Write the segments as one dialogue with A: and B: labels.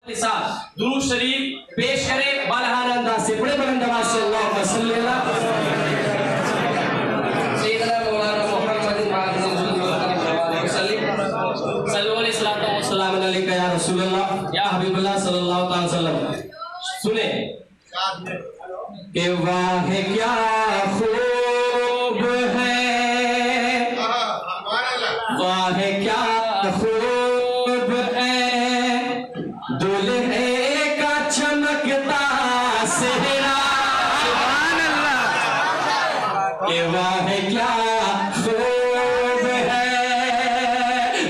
A: درود شریف پیش کرے بالہانہ انداز سے بڑے بلند آواز سے اللہم صلی اللہ سیدنا مولانا محمد صلو علیہ السلام علیکہ یا رسول اللہ یا حبیب اللہ صلی اللہ علیہ وسلم. سنیں کہ واہ کیا خوب ہے، واہ کیا خوب ہے دلہے کا چمکتا سہرا. سبحان اللہ. کہ واہ کیا خوب ہے،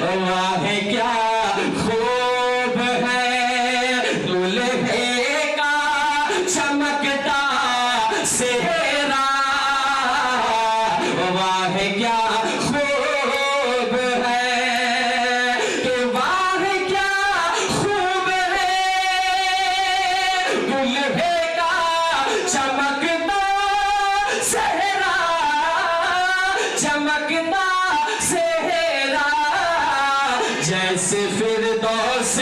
A: واہ کیا خوب ہے دلہے کا چمکتا سہرا. واہ کیا خوب ہے کہ واہ کیا خوب ہے دلہے کا چمکتا سہرا، چمکتا سہرا. جیسے فردوس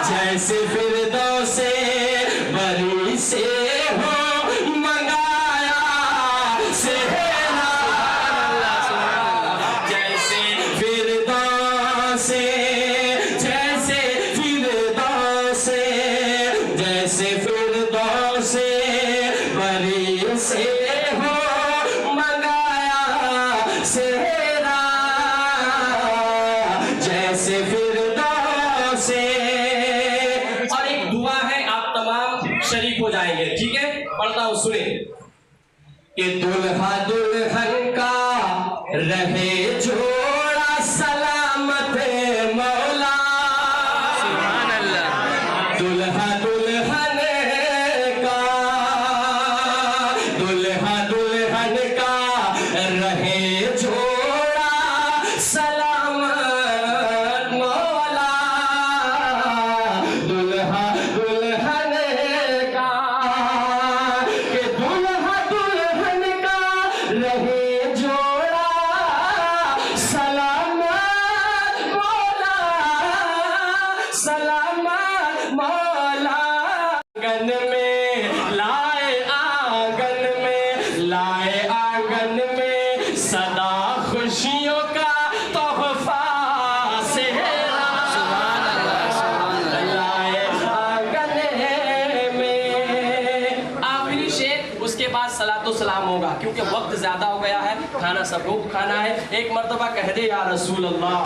A: جیسے فردوس بری سے ہو منگایا سہرا. جیسے فردوس جیسے فردوس جیسے فردوس بری سے ہو منگایا سہرا. جیسے فردوس. اور ایک دعا ہے، آپ تمام شریک ہو جائیں گے، ٹھیک ہے؟ پڑھتا ہوں سنیں کہ دلہا دلہن کا رہے جوڑا سلامت مولا. سبحان اللہ. دلہا دلہن کا دلہا دلہن کا رہے جوڑا سلامت مولا. دلہا دلہن کا کہ دلہا دلہن کا رہے جوڑا سلامت مولا، سلامت مولا. آنگن میں لائے آنگن میں لائے آنگن میں صدا خوشیوں کا تحفہ سہرا. لائے آنگن میں. آخری شعر، اس کے بعد صلاۃ و سلام ہوگا کیونکہ وقت زیادہ ہو گیا ہے، کھانا سب کو کھانا ہے. ایک مرتبہ کہہ دے یا رسول اللہ.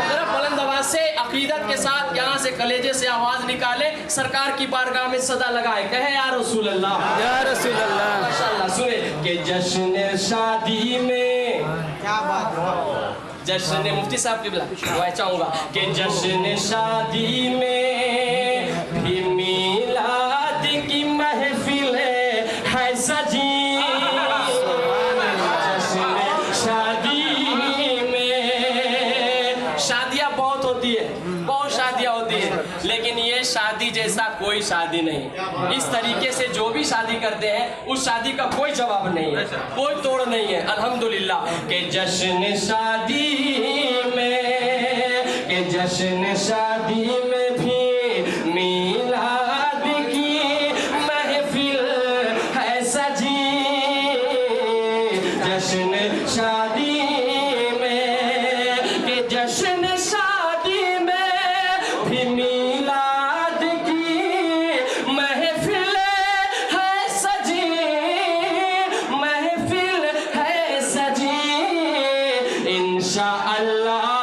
A: ذرا بلند آواز سے عقیدت کے ساتھ یہاں سے کلیجے سے آواز نکالے، سرکار کی بارگاہ میں صدا لگائے، کہے یا رسول اللہ یا رسول اللہ. ماشاءاللہ. سنیں کہ جشن شادی میں کیا بات ہے، جشن مفتی صاحب کی بلا دعا چاہوں گا کہ جشن شادی میں بھی میلاد کی محفل ہے سجی. جشن شادی میں شادیاں بہت ہوتی ہے، بہت شادیاں ہوتی ہیں، لیکن یہ شادی جیسا کوئی شادی نہیں. اس طریقے سے جو بھی شادی کرتے ہیں اس شادی کا کوئی جواب نہیں ہے، کوئی توڑ نہیں ہے. الحمدللہ. کہ جشن شادی میں کہ جشن شادی میں بھی میلاد کی محفل ہے سجی. جشن شادی میں کہ جشن شادی میں بھی میلاد کی محفل ہے سجی، محفل ہے سجی. انشاءاللہ